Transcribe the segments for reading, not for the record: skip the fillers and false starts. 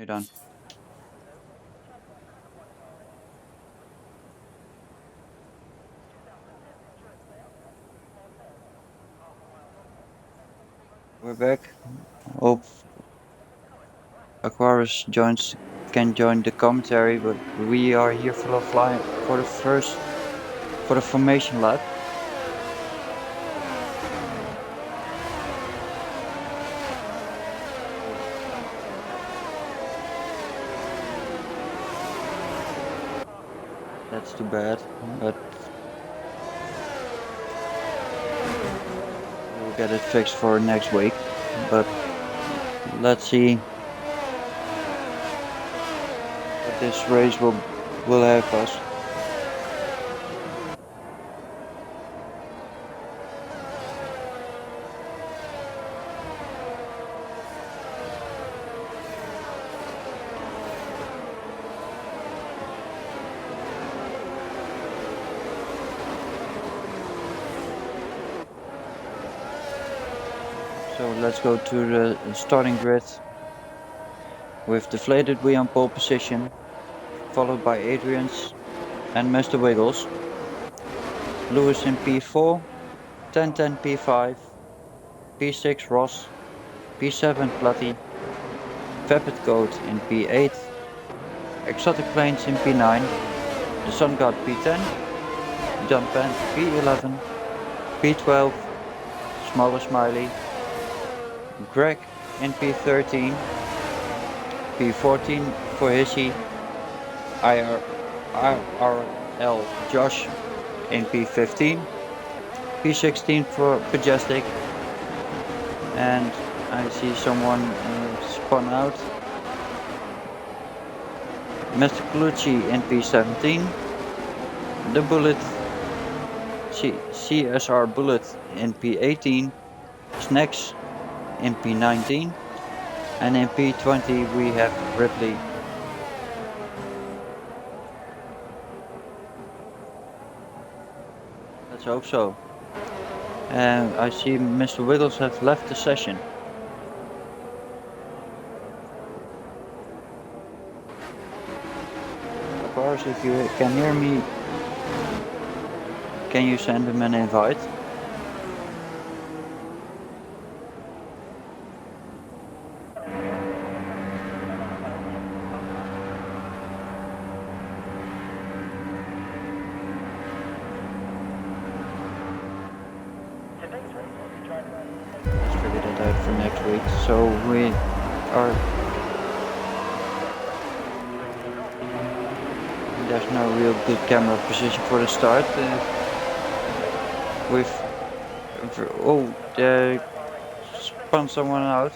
You're done. We're back. Hope Aquaris can join the commentary, but we are here for the formation lap. That's too bad, but we'll get it fixed for next week. But let's see what this race will have us. So let's go to the starting grid with DeflatedWee on pole position, followed by Adrian's and Mr. Wiggles. Lewis in P4, 1010 P5, P6 Ross, P7 Platty, Vapid Code in P8, Exotic Plains in P9, the Sun God P10, Jumpen P11, P12, Smaller Smiley, Greg in P13, P14 for Hissy, IIRL Josh in P15, P16 for Majestic, and I see someone spun out. Mr. Colucci in P17, the Bullet, CSR Bullet in P18, Snacks in P19, and in P20 we have Ripply. Let's hope so. I see Mr. Wiggles have left the session. Of course, if you can hear me, can you send him an invite? Let's figure that out for next week. So we are... There's no real good camera position for the start. They spun someone out,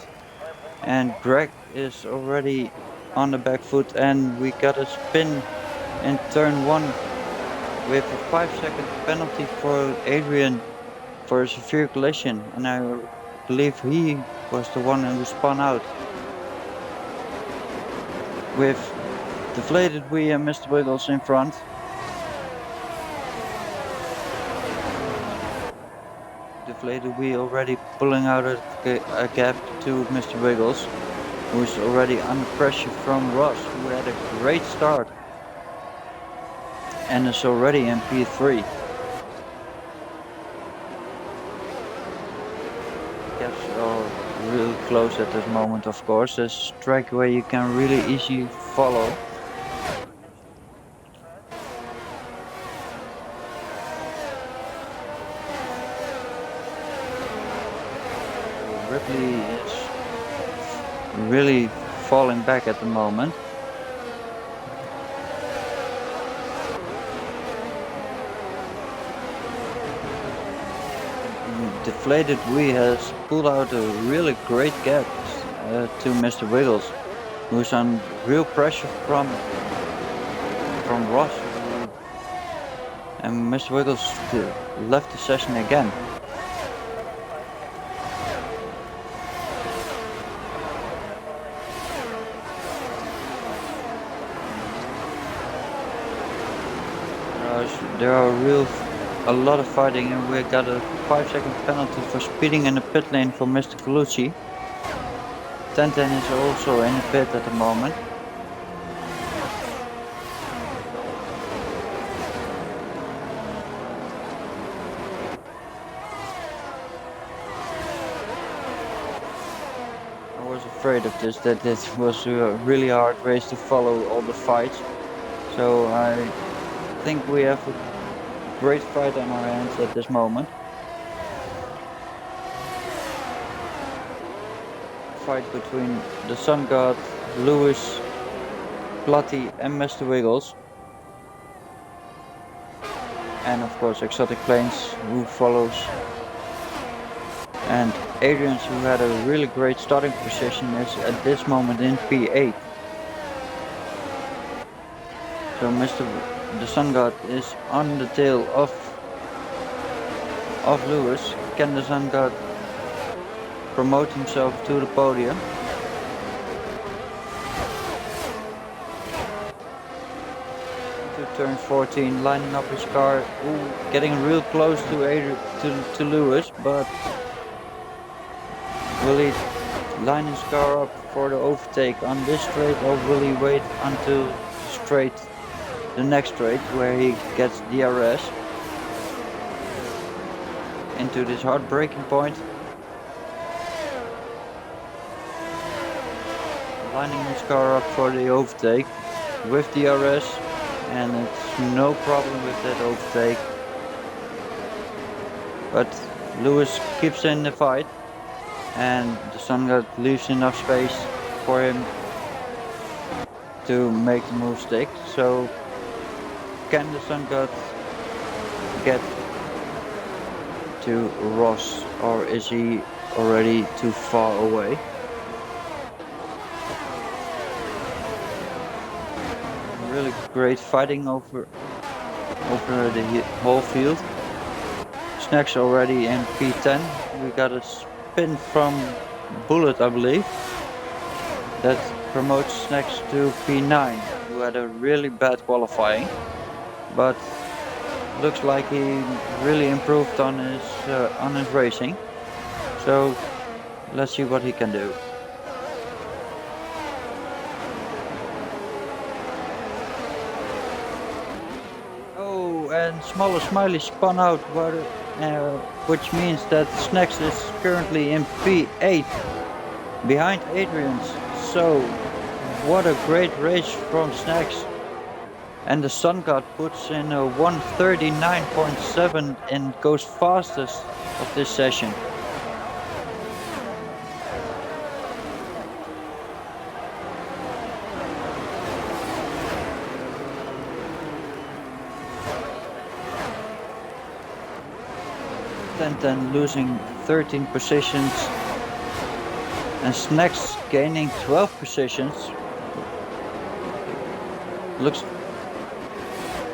and Greg is already on the back foot, and we got a spin in turn 1 with a 5-second penalty for Adrian for a severe collision, and I believe he was the one who spun out. With DeflatedWee and Mr. Wiggles in front. DeflatedWee already pulling out a gap to Mr. Wiggles, who is already under pressure from Ross, who had a great start and is already in P3. Gaps are really close at this moment, of course. There's a track where you can really easily follow. Ripley is really falling back at the moment. DeflatedWee has pulled out a really great gap to Mr. Wiggles, who's on real pressure from Ross, and Mr. Wiggles left the session again. There are a lot of fighting, and we got a 5-second penalty for speeding in the pit lane for Mr. Colucci. Tenten is also in the pit at the moment. I was afraid of this, that it was a really hard race to follow all the fights. So I think we have a great fight on our hands at this moment. Fight between the Sun God, Lewis, Platty and Mr. Wiggles. And of course Exotic Plains, who follows. And Adrian's, who had a really great starting position, is at this moment in P8. So the Sun God is on the tail of Lewis. Can the Sun God promote himself to the podium? To turn 14, lining up his car, getting real close to Lewis, but will he line his car up for the overtake on this straight, or will he wait until the next straight where he gets DRS into this hard braking point? Lining his car up for the overtake with DRS, and it's no problem with that overtake. But Lewis keeps in the fight, and the Sun God leaves enough space for him to make the move stick. So can the Sun God get to Ross, or is he already too far away? Really great fighting over the whole field. Snacks already in P10. We got a spin from Bullet, I believe, that promotes Snacks to P9, who had a really bad qualifying, but looks like he really improved on his racing. So let's see what he can do. And Smaller Smiley spun out, which means that Snacks is currently in P8 behind Adrian's. So what a great race from Snacks. And the Sun God puts in a 1:39.7 and goes fastest of this session. Then losing 13 positions, and Snacks gaining 12 positions.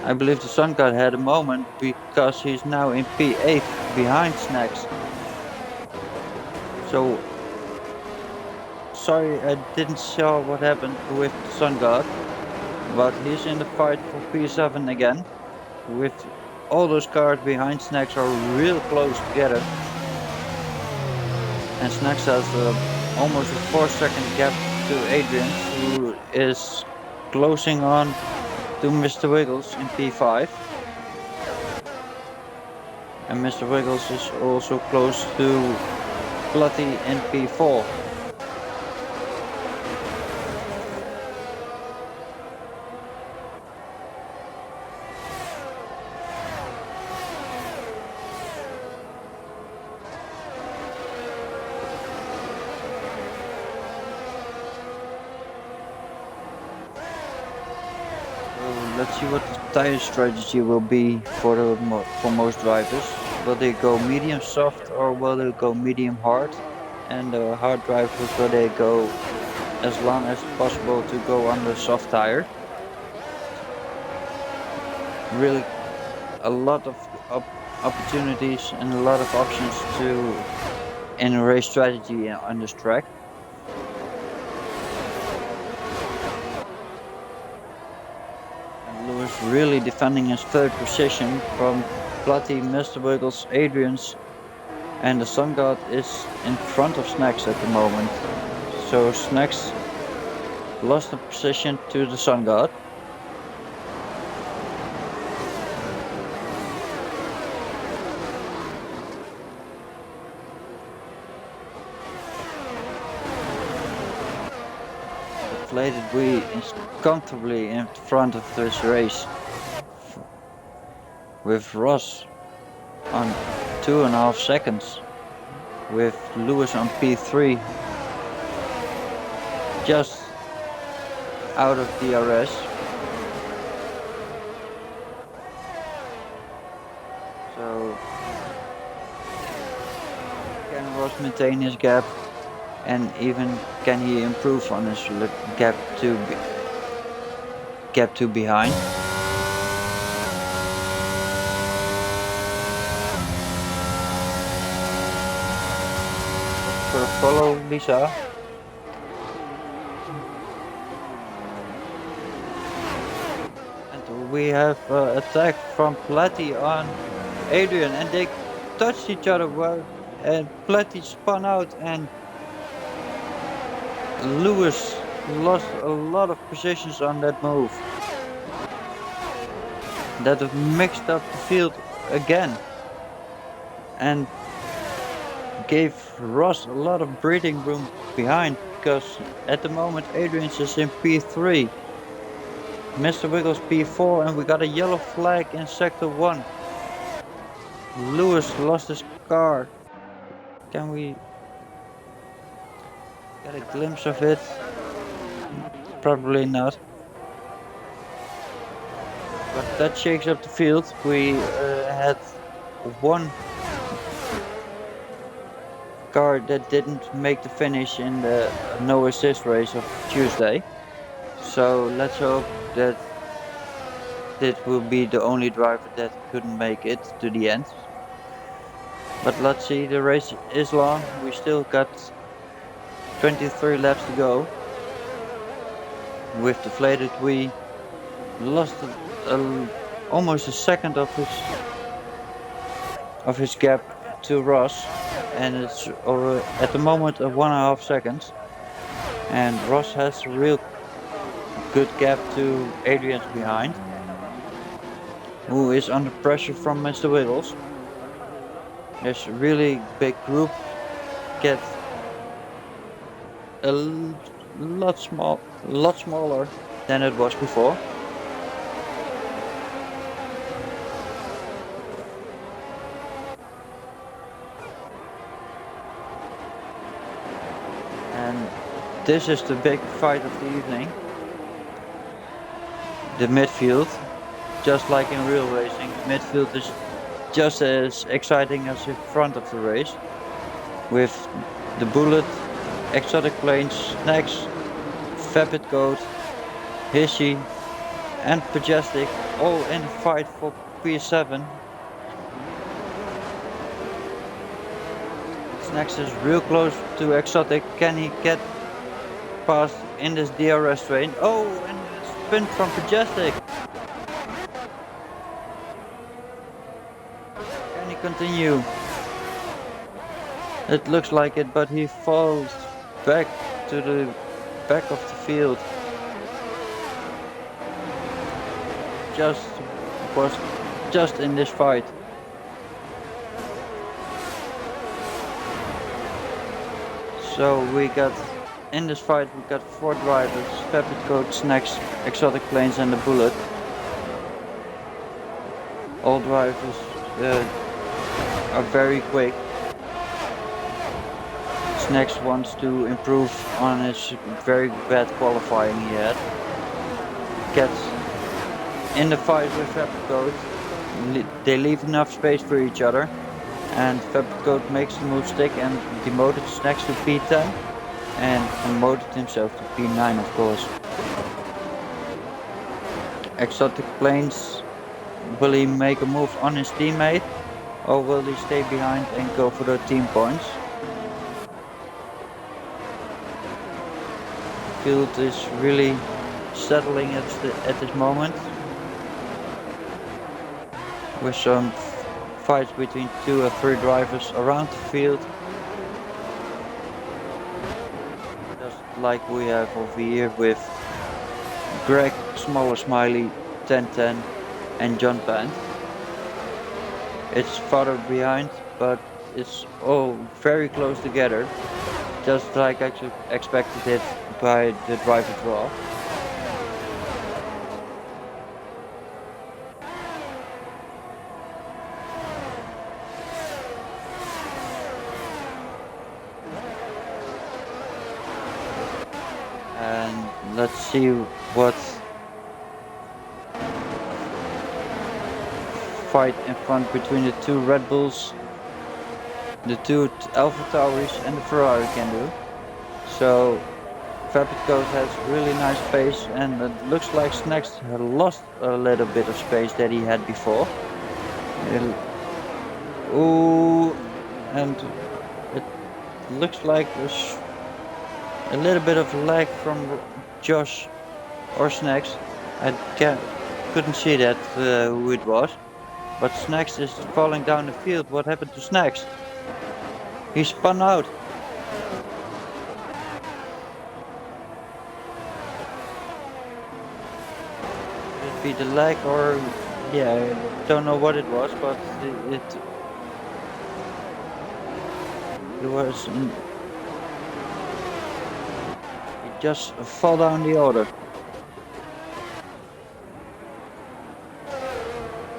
I believe the Sun God had a moment, because he's now in P8 behind Snacks. So sorry, I didn't saw what happened with the Sun God, but he's in the fight for P7 again, with all those cars behind Snacks are real close together. And Snacks has almost a 4-second gap to Adrian, who is closing on to Mr. Wiggles in P5. And Mr. Wiggles is also close to Platty in P4. Let's see what the tire strategy will be for most drivers. Will they go medium soft, or will they go medium hard? And the hard drivers, will they go as long as possible to go on the soft tire? Really a lot of opportunities and a lot of options in a race strategy on this track. Really defending his third position from Platty, Mr. Wiggles, Adrian's, and the Sun God is in front of Snacks at the moment. So Sn4X lost the position to the Sun God. DeflatedWee is comfortably in front of this race, with Ross on 2.5 seconds, with Lewis on P3 just out of DRS. So can Ross maintain his gap, and even can he improve on his gap to behind? For a follow, Lisa. And we have attack from Platy on Adrian, and they touched each other well, and Platy spun out, and Lewis lost a lot of positions on that move. That mixed up the field again and gave Ross a lot of breathing room behind, because at the moment Adrian is in P3, Mr. Wiggles P4, and we got a yellow flag in sector 1. Lewis lost his car. Can we get a glimpse of it? Probably not. But that shakes up the field. We had one car that didn't make the finish in the no assist race of Tuesday. So let's hope that this will be the only driver that couldn't make it to the end. But let's see, the race is long. We still got 23 laps to go. With DeflatedWee lost almost a second of his gap to Ross, and it's at the moment of 1.5 seconds. And Ross has a real good gap to Adrian's behind, who is under pressure from Mr. Wiggles. There's a really big group, get a lot smaller than it was before. And this is the big fight of the evening. The midfield, just like in real racing, midfield is just as exciting as the front of the race, with the Bullet, Exotic Planes, Sn4X, Vapid Code, Hishy and Majestic all in the fight for P7. Sn4X is real close to Exotic. Can he get past in this DRS train? Oh, and a spin from Majestic. Can he continue? It looks like it, but he falls back to the back of the field. Was just in this fight. So we got in this fight we got 4 drivers: Vapid Code, Sn4X, Exotic Planes and the Bullet. All drivers are very quick. Sn4X wants to improve on his very bad qualifying he had. Gets in the fight with Vapid Code. They leave enough space for each other, and Vapid Code makes the move stick and demoted Sn4X to P10 and promoted himself to P9, of course. Exotic Planes, will he make a move on his teammate, or will he stay behind and go for the team points? Field is really settling at this moment, with some fights between 2 or 3 drivers around the field. Just like we have over here with Greg, Smaller Smiley, 1010 and John Pant. It's farther behind, but it's all very close together, just like I expected it by the driver draw. And let's see what fight in front between the two Red Bulls, the two Alpha Tauris and the Ferrari can do. So Vapid has really nice pace, and it looks like Snacks had lost a little bit of space that he had before. Ooh, and it looks like there's a little bit of lag from Josh or Snacks. I couldn't see that who it was, but Snacks is falling down the field. What happened to Snacks? He spun out. Could it be the lag, or yeah, I don't know what it was, but it was. It just fell down the order.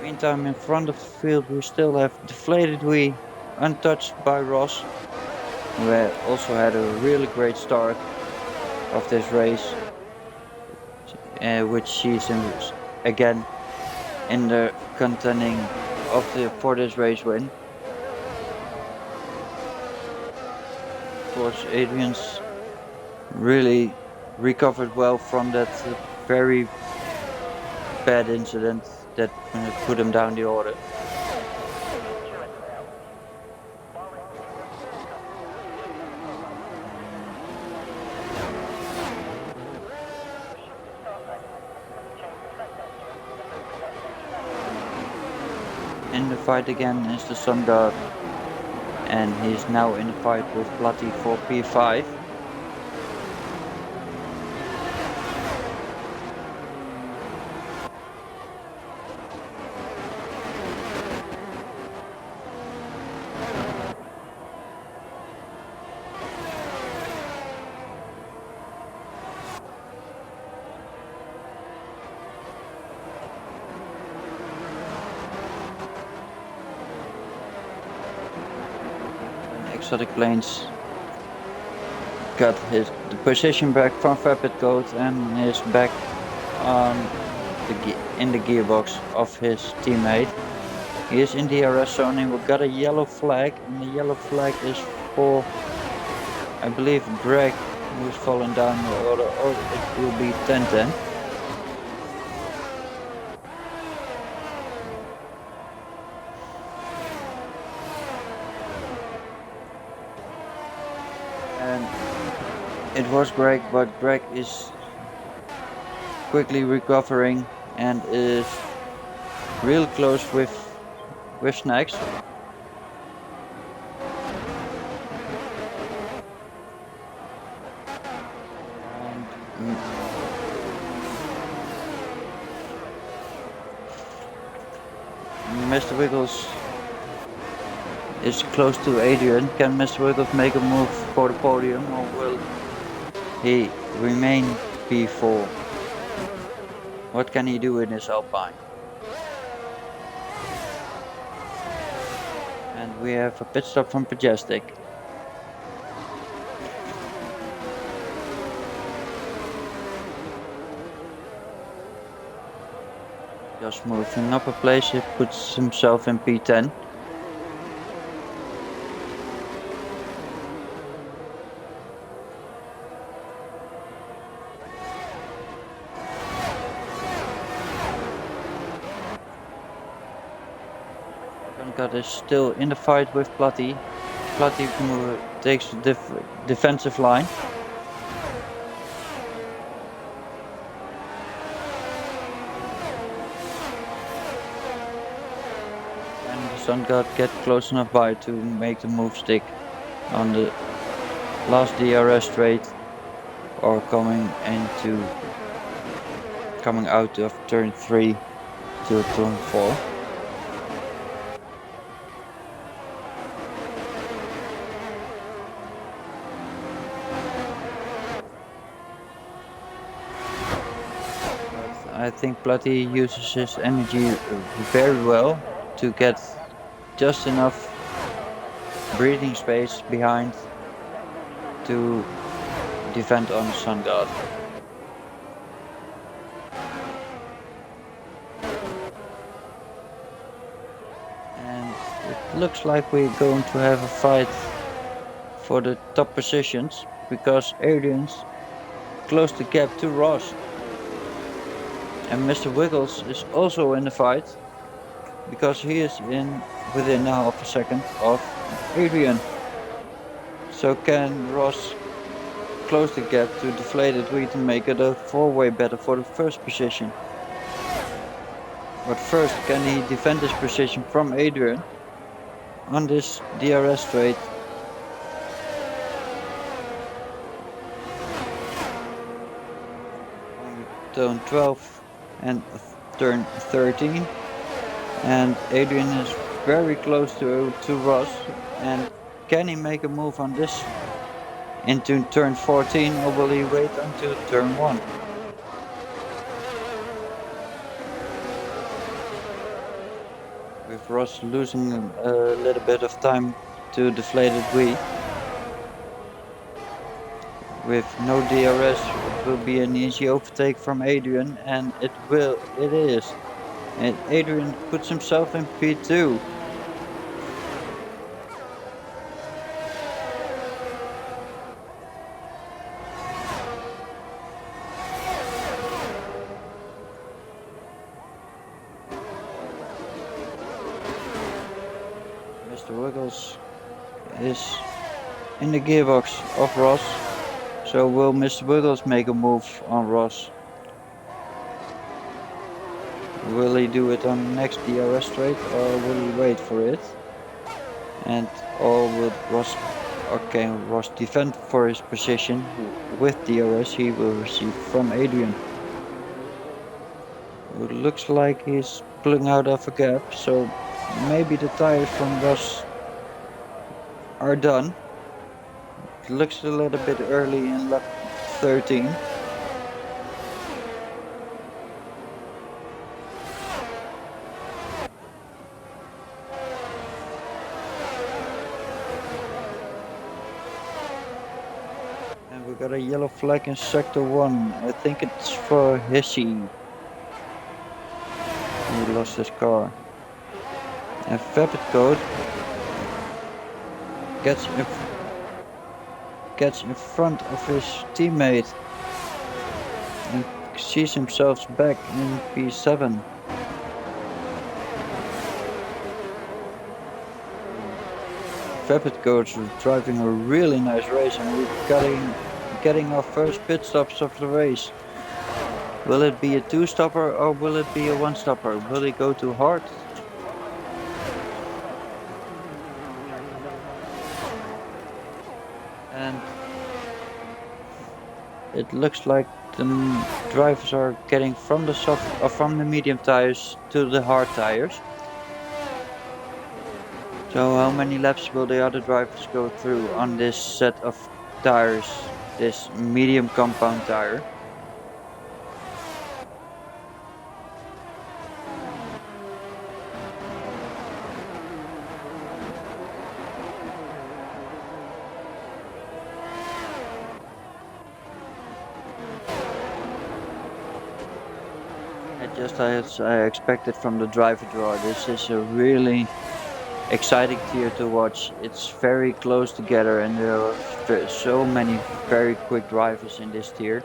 Meantime, in front of the field, we still have DeflatedWee, untouched by Ross, who also had a really great start of this race, which sees him again in the contending for this race win. Of course, Adrian's really recovered well from that very bad incident that put him down the order. In the fight again is the Sun God, and he's now in the fight with Platty for P5. Exotic Plains got the position back from Vapid and is back on in the gearbox of his teammate. He is in the RS zone and we got a yellow flag, and the yellow flag is for, I believe, Greg, who is falling down the order, or it will be 1010. And it was Greg, but Greg is quickly recovering and is real close with Snacks. And Mr. Wiggles is close to Adrian. Can Mr. Wiggles make a move for the podium, or will he remain P4? What can he do in his Alpine? And we have a pit stop from Majestic. Just moving up a place, he puts himself in P10. Guncut is still in the fight with Platty. Platty takes the defensive line. And the Sun God get close enough by to make the move stick on the last DRS straight or coming out of turn 3 to turn 4. I think Platty uses his energy very well to get just enough breathing space behind to defend on the Sun God. And it looks like we're going to have a fight for the top positions, because Adrian's closed the gap to Ross. And Mr. Wiggles is also in the fight, because he is within a half a second of Adrian. So can Ross close the gap to DeflatedWee to make it a 4-way battle for the first position? But first, can he defend his position from Adrian on this DRS straight? On turn 12 and turn 13. And Adrian is very close to Ross. And can he make a move on this into turn 14, or will he wait until turn 1? With Ross losing a little bit of time to DeflatedWee. With no DRS, it will be an easy overtake from Adrian, and it is. And Adrian puts himself in P2. Mr. Wiggles is in the gearbox of Ross. So will Mr. Wiggles make a move on Ross? Will he do it on the next DRS straight, or will he wait for it? And or will Ross defend for his position with DRS he will receive from Adrian? It looks like he's pulling out of a gap, so maybe the tires from Ross are done. It looks a little bit early in lap 13. And we got a yellow flag in sector 1. I think it's for Hissy. He lost his car. And Vapid Code gets in front of his teammate and sees himself back in P7. Vapid Coach is driving a really nice race, and we're getting our first pit stops of the race. Will it be a 2-stopper or will it be a 1-stopper? Will he go too hard? And it looks like the drivers are getting from the medium tires to the hard tires. So how many laps will the other drivers go through on this set of tires, this medium compound tire? Just as I expected from the driver draw, this is a really exciting tier to watch. It's very close together, and there are so many very quick drivers in this tier.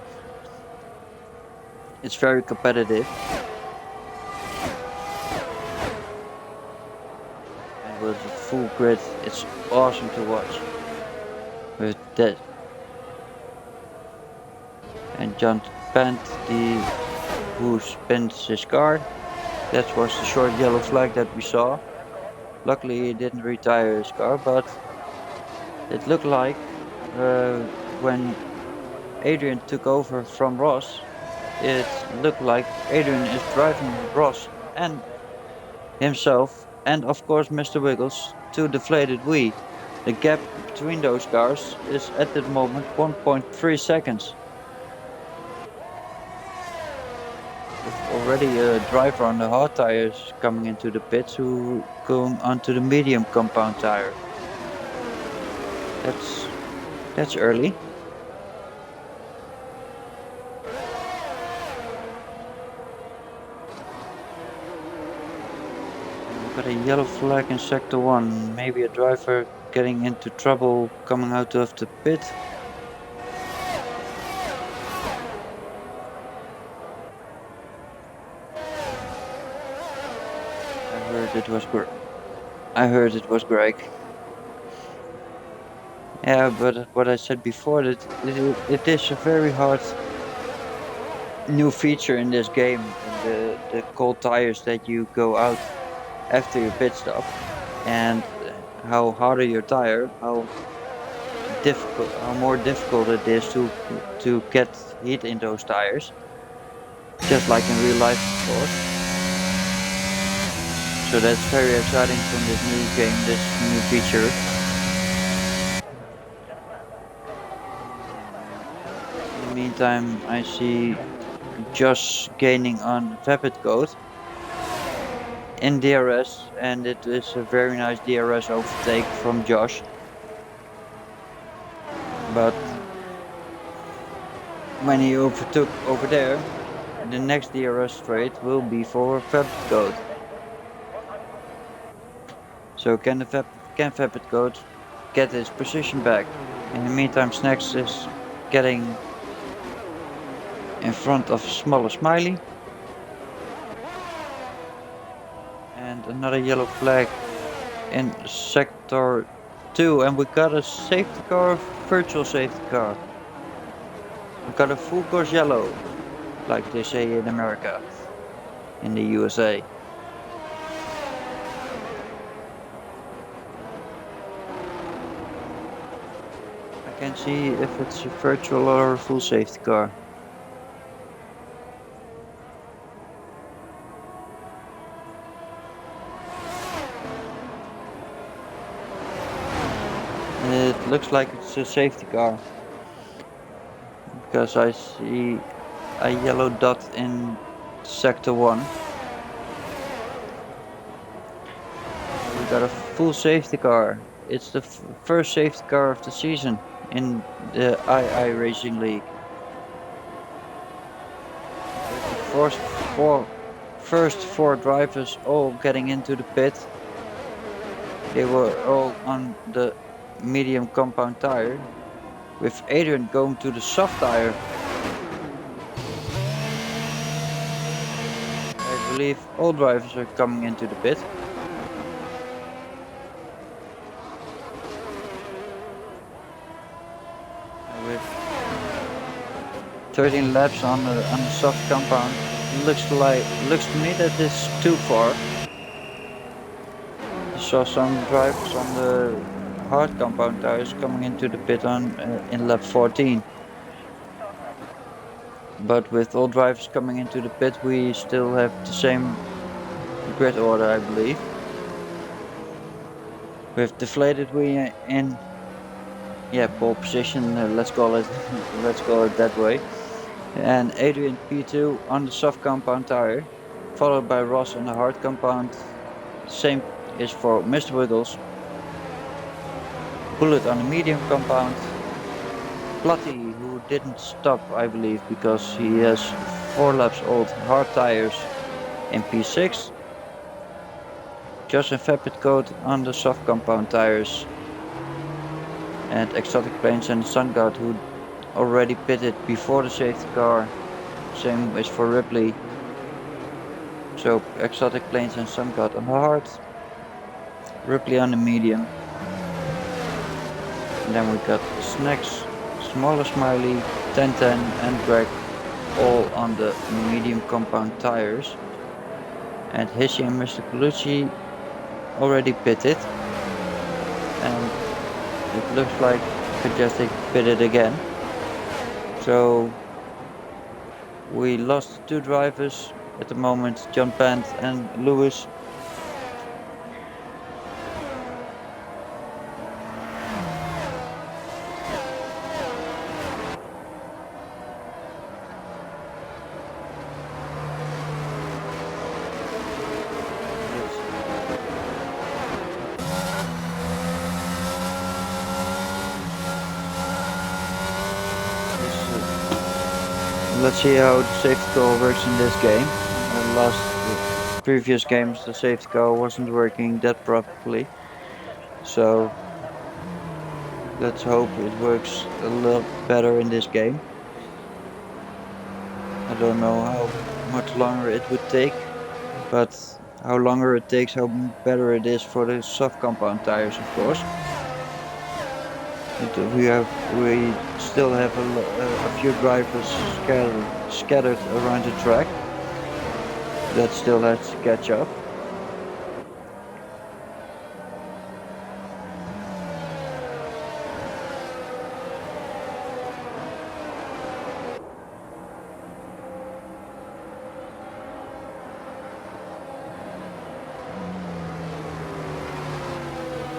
It's very competitive. And with a full grid, it's awesome to watch. With that. And John Pant, who spins his car. That was the short yellow flag that we saw. Luckily he didn't retire his car, but it looked like when Adrian took over from Ross, it looked like Adrian is driving Ross and himself, and of course Mr. Wiggles, to DeflatedWee. The gap between those cars is at the moment 1.3 seconds. With already a driver on the hard tires coming into the pits who going onto the medium compound tire. That's early. Got a yellow flag in sector 1, maybe a driver getting into trouble coming out of the pit. I heard it was Greg. Yeah, but what I said before, that it is a very hard new feature in this game, the cold tires that you go out after your pit stop, and how harder your tire, how more difficult it is to get heat in those tires, just like in real life, of course. So that's very exciting from this new game, this new feature. In the meantime, I see Josh gaining on Vapid Code in DRS, and it is a very nice DRS overtake from Josh. But when he overtook over there, the next DRS straight will be for Vapid Code. So can Vapid Code get his position back? In the meantime, Snacks is getting in front of Smaller Smiley. And another yellow flag in sector 2, and we got a safety car, virtual safety car. We got a full course yellow, like they say in America, in the USA. I can't see if it's a virtual or a full safety car. It looks like it's a safety car, because I see a yellow dot in sector 1. We got a full safety car. It's the first safety car of the season in the II Racing League. With the first four drivers all getting into the pit. They were all on the medium compound tire, with Adrian going to the soft tire. I believe all drivers are coming into the pit. With 13 laps on the soft compound, looks to me that it's too far. I saw some drivers on the hard compound tires coming into the pit in lap 14. But with all drivers coming into the pit, we still have the same grid order, I believe. With DeflatedWee in pole position, let's call it that way. And Adrian P2 on the soft compound tire, followed by Ross on the hard compound. Same is for Mr. Wiggles. Bullet on the medium compound. Platty, who didn't stop, I believe, because he has 4 laps old hard tires in P6. Josh and Vapid Code on the soft compound tires. And Exotic Plains and Sun God, who already pitted before the safety car. Same is for Ripply. So Exotic Plains and Sun God on the hard. Ripply on the medium. And then we got Snacks, Smaller Smiley, 1010 and Greg all on the medium compound tires. And Hishi and Mr. Colucci already pitted. And it looks like Majestic pitted again. So we lost 2 drivers at the moment, John Pant and Lewis. Let's see how the safety car works in this game. Previous games the safety car wasn't working that properly, so let's hope it works a lot better in this game. I don't know how much longer it would take, but how longer it takes, how better it is for the soft compound tires, of course. We still have a few drivers scattered around the track that still has to catch up.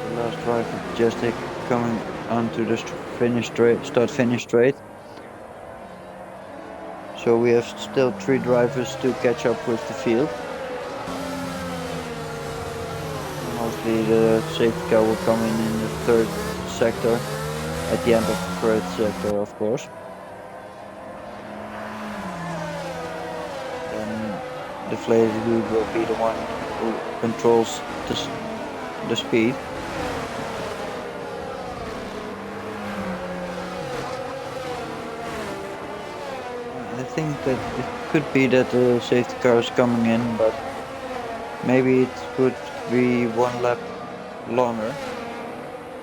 The last driver, Majestic, coming onto the start-finish straight. So we have still 3 drivers to catch up with the field. Mostly the safety car will come in the 3rd sector, at the end of the 3rd sector, of course. Then DeflatedWee will be the one who controls the speed. I think that it could be that the safety car is coming in, but maybe it could be 1 lap longer.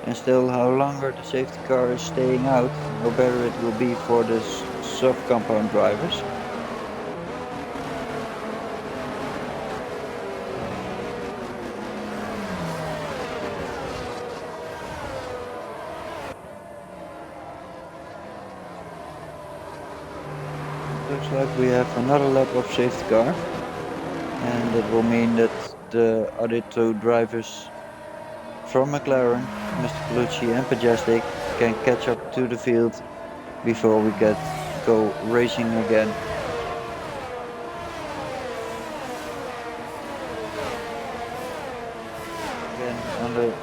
And still, how longer the safety car is staying out, how better it will be for the soft compound drivers. Looks like we have another lap of safety car, and that will mean that the other 2 drivers from McLaren, Mr. Colucci and Majestic, can catch up to the field before we go racing again. Again, on the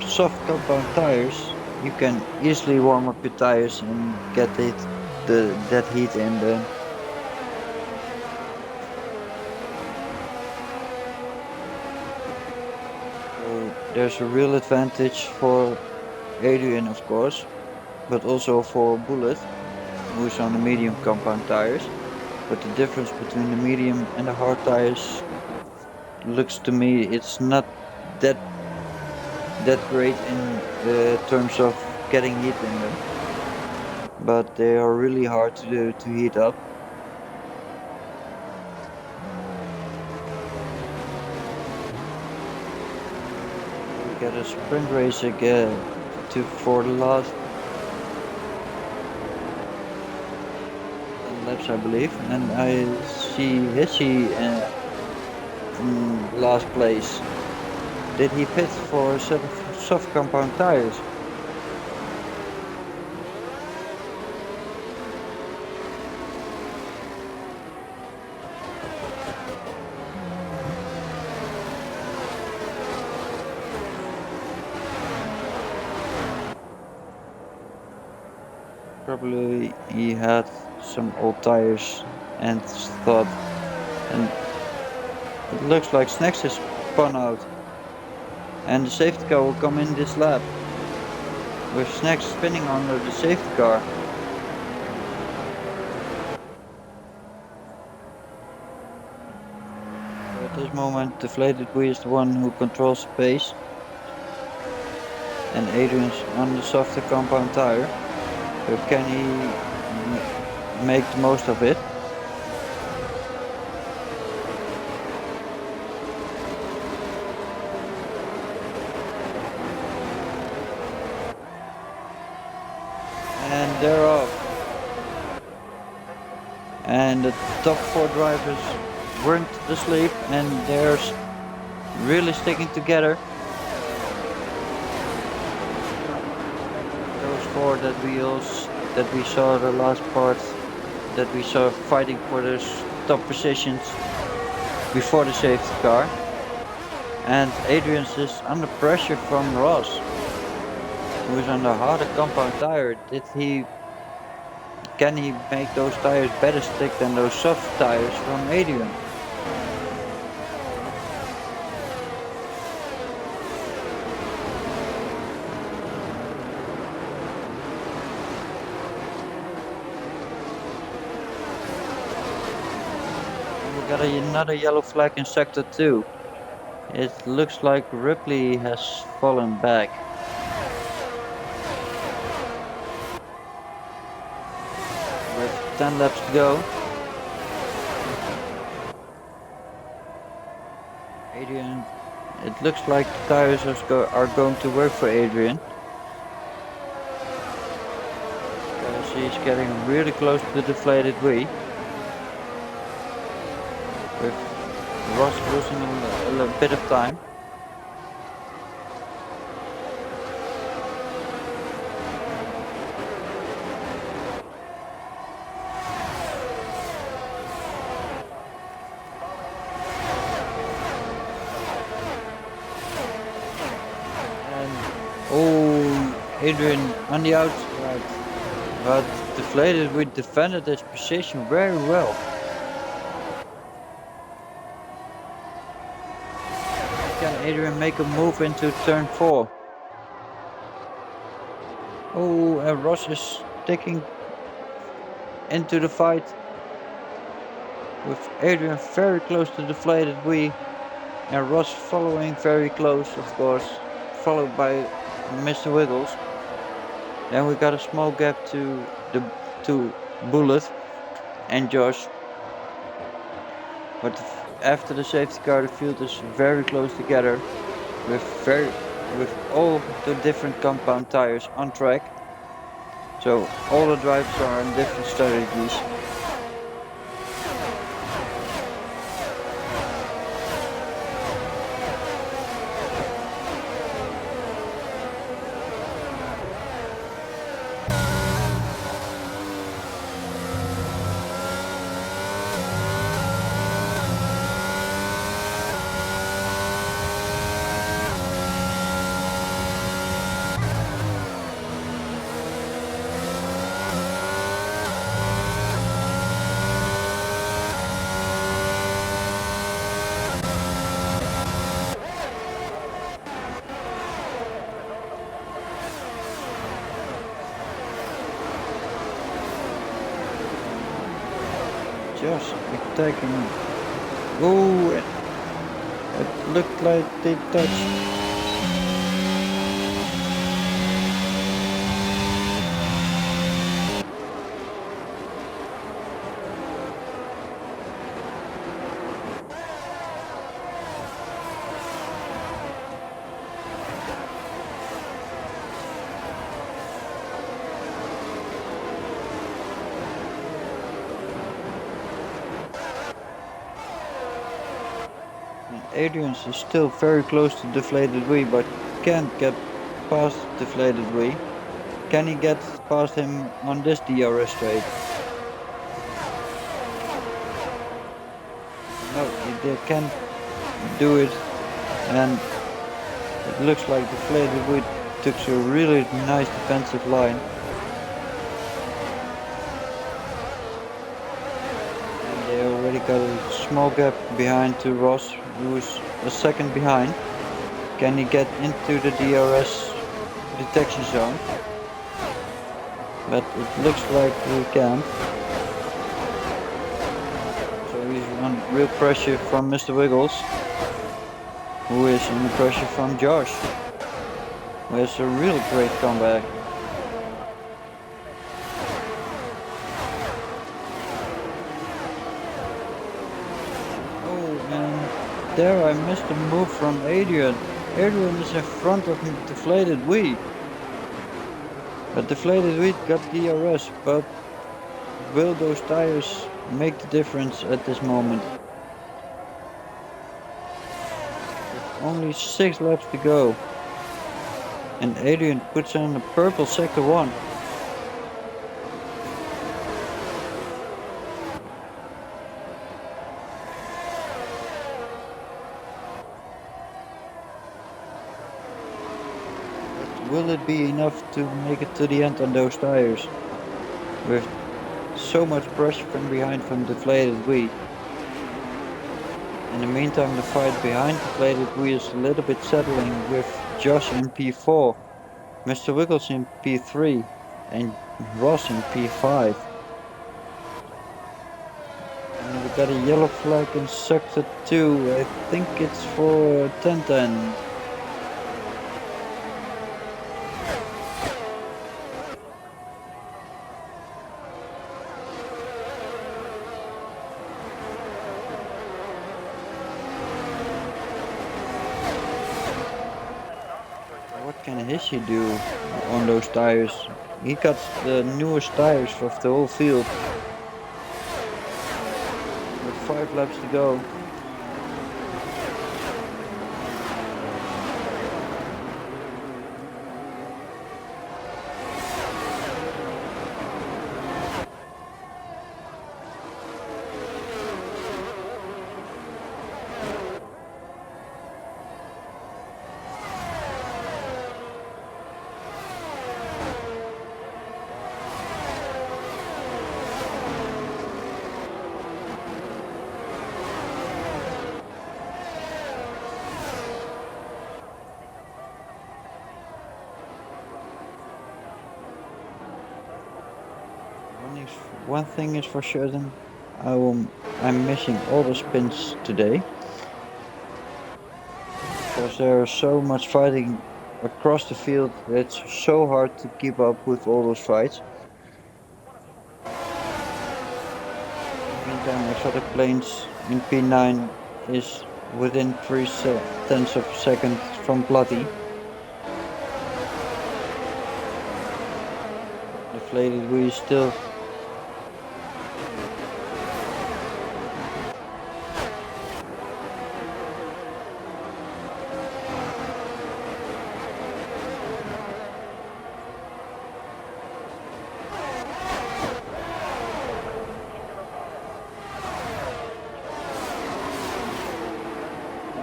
soft compound tires, you can easily warm up your tires and get that heat in the there's a real advantage for Adrian, of course, but also for Bullet, who's on the medium compound tires. But the difference between the medium and the hard tires looks to me it's not that great in terms of getting heat in them, but they are really hard to heat up. Get a sprint race again for the last 10 laps, I believe, and I see Hitchy in last place. Did he pit for a set of soft compound tires? Probably he had some old tires and thought, and it looks like Sn4X is spun out, and the safety car will come in this lap with Sn4X spinning under the safety car. At this moment, DeflatedWee is the one who controls the pace, and Adrian's on the softer compound tire. So can he make the most of it? And they're off. and the top 4 drivers weren't asleep and they're really sticking together. Those 4 that we saw the last part, that we saw fighting for those top positions before the safety car. And Adrian's is under pressure from Ross, who is on the harder compound tire. Can he make those tires better stick than those soft tires from Adrian? We got another yellow flag in sector 2. It looks like Ripply has fallen back. With 10 laps to go. Adrian, it looks like the tires are going to work for Adrian. Because he's getting really close to the DeflatedWee. With Ross losing a little bit of time. Adrian on the outside, but DeflatedWee defended his position very well. Can Adrian make a move into turn 4? Oh, and Ross is sticking into the fight with Adrian very close to DeflatedWee and Ross following very close, of course, followed by Mr. Wiggles. Then we got a small gap to Bullet and Josh. But after the safety car, the field is very close together with all the different compound tires on track. So all the drivers are on different strategies. Just attacking. Oh, it looked like they touched. Adrian is still very close to DeflatedWee, but can't get past DeflatedWee. Can he get past him on this DRS straight? No, he can't do it, and it looks like DeflatedWee took a really nice defensive line. Got a small gap behind to Ross, who is a second behind. Can he get into the DRS detection zone? But it looks like he can't. So he's on real pressure from Mr. Wiggles, who is under pressure from Josh, who has a really great comeback. There I missed a move from Adrian. Adrian is in front of DeflatedWee. But DeflatedWee got DRS, but will those tires make the difference at this moment. Only 6 laps to go. And Adrian puts on the purple sector 1. But will it be enough to make it to the end on those tires? With so much pressure from behind from DeflatedWee. In the meantime, the fight behind DeflatedWee is a little bit settling with Josh in P4, Mr. Wiggles in P3 and Ross in P5. And we got a yellow flag in sector 2, I think it's for 10-10. What can Hishi do on those tires? He got the newest tires of the whole field. With 5 laps to go. One thing is for certain, I'm missing all the spins today. Because there's so much fighting across the field, it's so hard to keep up with all those fights. Meantime, exotic planes in P9 is within 3/10 of a second from Bloody. DeflatedWee still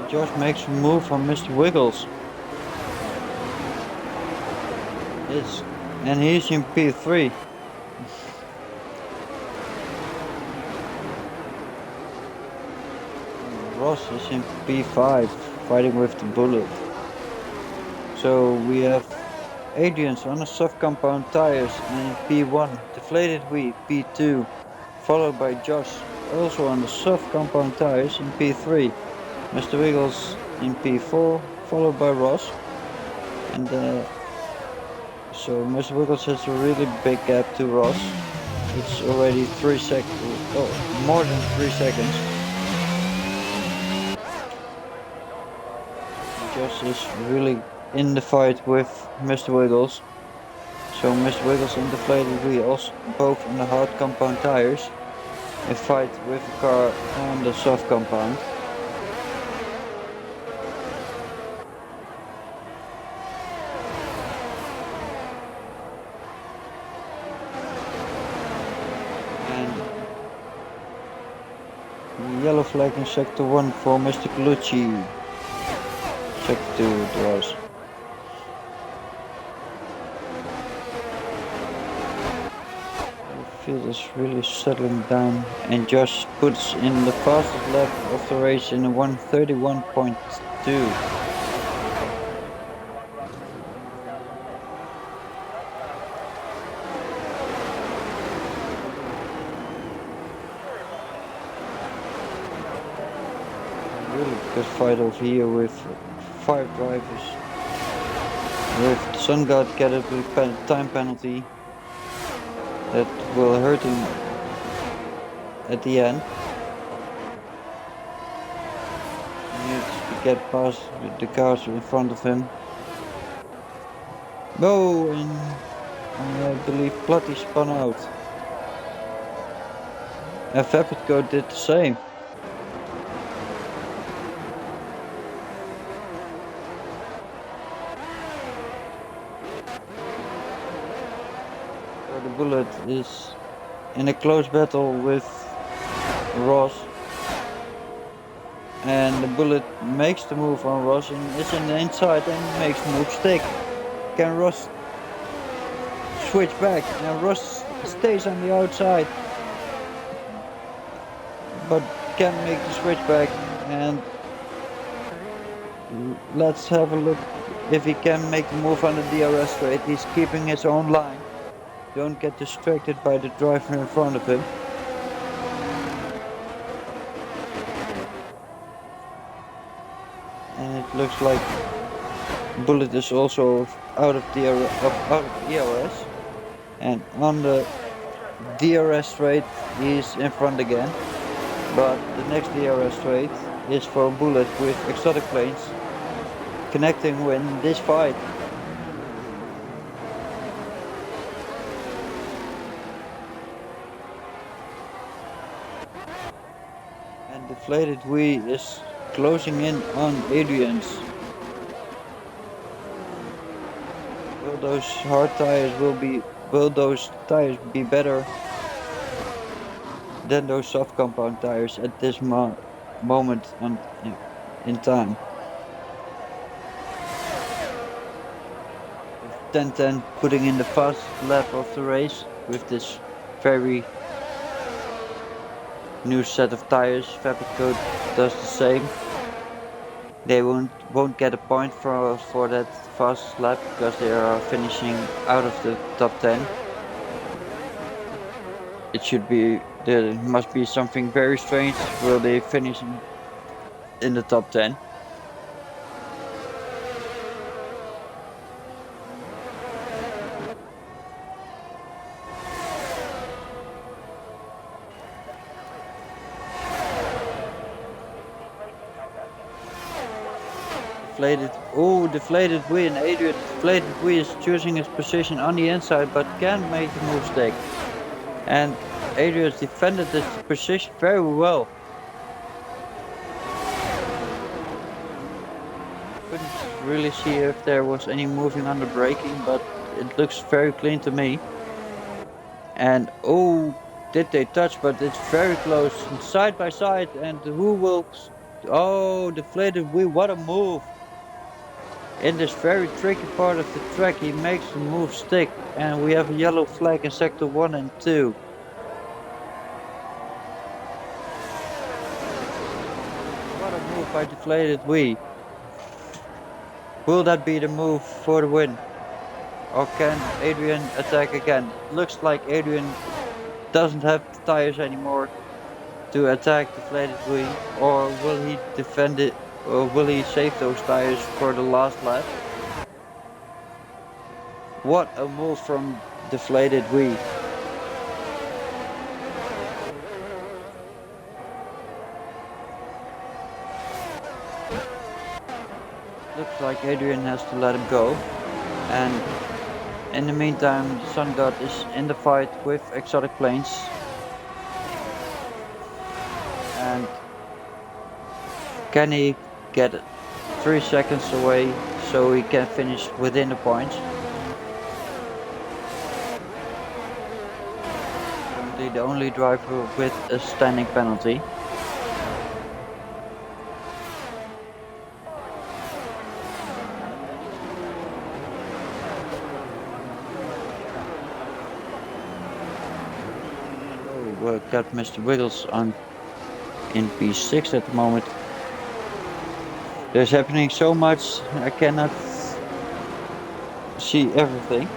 Josh makes a move on Mr. Wiggles. Yes, and he's in P3. Ross is in P5, fighting with the Bullet. So we have Adrian's on the soft compound tires and in P1, DeflatedWee P2, followed by Josh, also on the soft compound tires in P3. Mr. Wiggles in P4, followed by Ross. And so Mr. Wiggles has a really big gap to Ross. It's already 3 seconds, more than 3 seconds. Josh is really in the fight with Mr. Wiggles. So Mr. Wiggles and DeflatedWee also both on the hard compound tires. A fight with the car on the soft compound. Yellow flag in sector 1 for Mr. Colucci. Sector 2 it was. The field is really settling down and Josh puts in the fastest lap of the race in a 1:31.2. Really good fight over here with 5 drivers. With Sun God category time penalty that will hurt him at the end. He needs to get past the cars in front of him. No, and I believe Platty spun out. And Vapid did the same. So the Bullet is in a close battle with Ross. And the Bullet makes the move on Ross and is in the inside and makes the move stick. Can Ross switch back? And Ross stays on the outside, but can't make the switch back. And let's have a look if he can make the move on the DRS straight. He's keeping his own line. Don't get distracted by the driver in front of him. And it looks like Bullet is also out of ERS. And on the DRS straight he's in front again. But the next DRS straight is for Bullet with exotic planes connecting win this fight. And DeflatedWee is closing in on Adrian's. Will those hard tires will those tires be better than those soft compound tires at this moment in time? 10-10 putting in the fast lap of the race with this very new set of tires. Vapid does the same. They won't get a point for that fast lap because they are finishing out of the top 10. There must be something very strange. Will they finish in the top 10? DeflatedWee and Adrian. DeflatedWee is choosing his position on the inside but can't make the move stick. And Adrian's defended this position very well. Couldn't really see if there was any moving on the braking, but it looks very clean to me. And did they touch? But it's very close, side by side. And who will? DeflatedWee, what a move! In this very tricky part of the track, he makes the move stick, and we have a yellow flag in sector 1 and 2. What a move by DeflatedWee. Will that be the move for the win? Or can Adrian attack again? Looks like Adrian doesn't have the tires anymore to attack DeflatedWee, or will he defend it? Or will he save those tires for the last lap? What a move from DeflatedWee. Looks like Adrian has to let him go. And in the meantime, the Sun God is in the fight with exotic planes. And can he get 3 seconds away so he can finish within the points? Currently the only driver with a standing penalty. We've got Mr. Wiggles on in P6 at the moment. There's happening so much, I cannot see everything.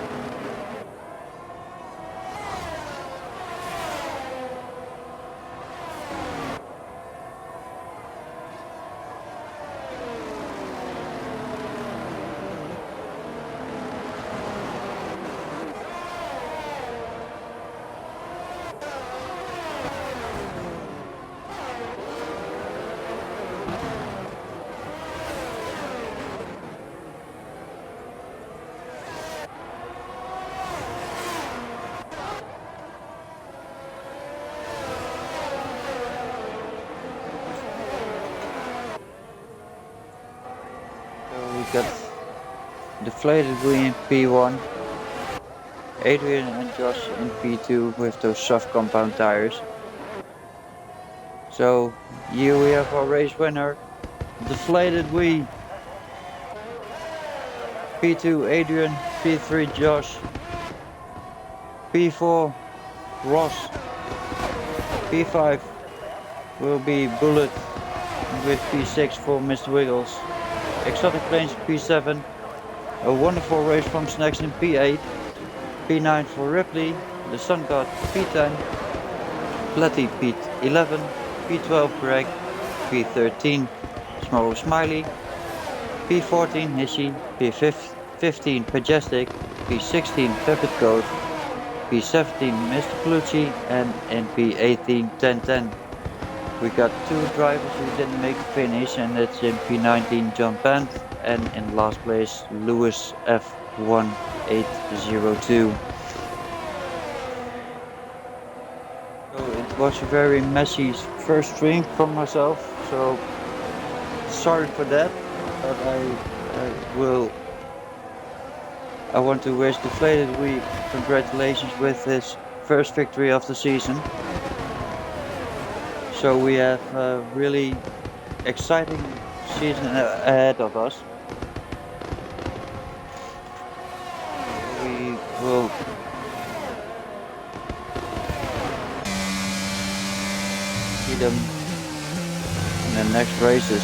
got DeflatedWee in P1, Adrian and Josh in P2 with those soft compound tires. So here we have our race winner, DeflatedWee. P2 Adrian, P3 Josh, P4 Ross, P5 will be Bullet with P6 for Mr. Wiggles, Exotic Plains P7, a wonderful race from Snacks in P8, P9 for Ripley, the Sun God P10, Platty P11, P12 Greg, P13 Small Smiley, P14 Hishy, P15 Majestic, P16 Vapid Code, P17 Mr. Pelucci, and in P18 1010. We got two drivers who didn't make a finish, and that's in P19 John Pant and in last place Lewis F1802. So it was a very messy first stream from myself, so sorry for that, but I want to wish DeflatedWee congratulations with his first victory of the season. So we have a really exciting season ahead of us. We will see them in the next races.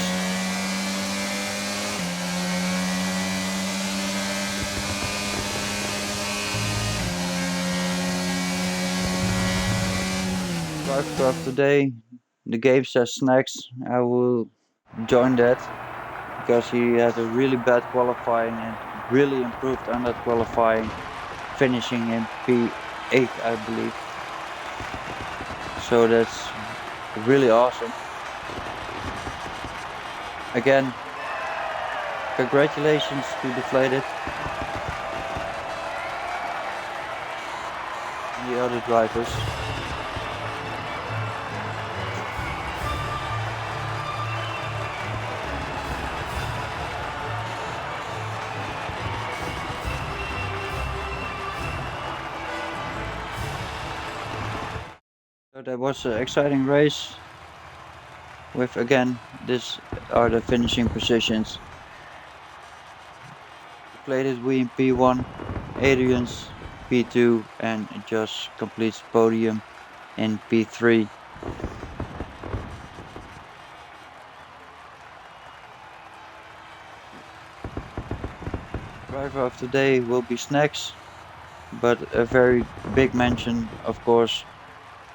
Driver of today, the game says Snacks. I will join that because he had a really bad qualifying and really improved on that qualifying, finishing in P8 I believe. So that's really awesome. Again, congratulations to Deflated and the other drivers. So that was an exciting race with, again, this are the finishing positions. DeflatedWee in P1, Adrian's P2 and Josh completes podium in P3. Driver of the day will be Snacks, but a very big mention of course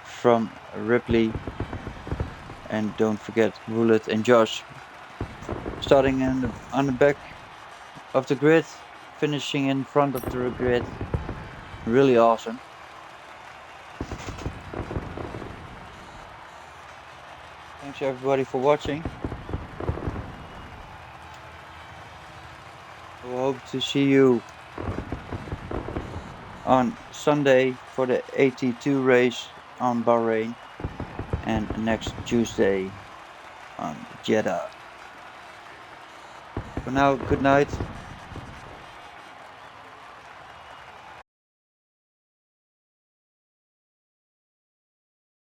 from Ripley, and don't forget Bullet and Josh. Starting on the back of the grid, finishing in front of the grid. Really awesome. Thanks everybody for watching. I hope to see you on Sunday for the 82 race on Bahrain and next Tuesday on Jeddah. For now, good night.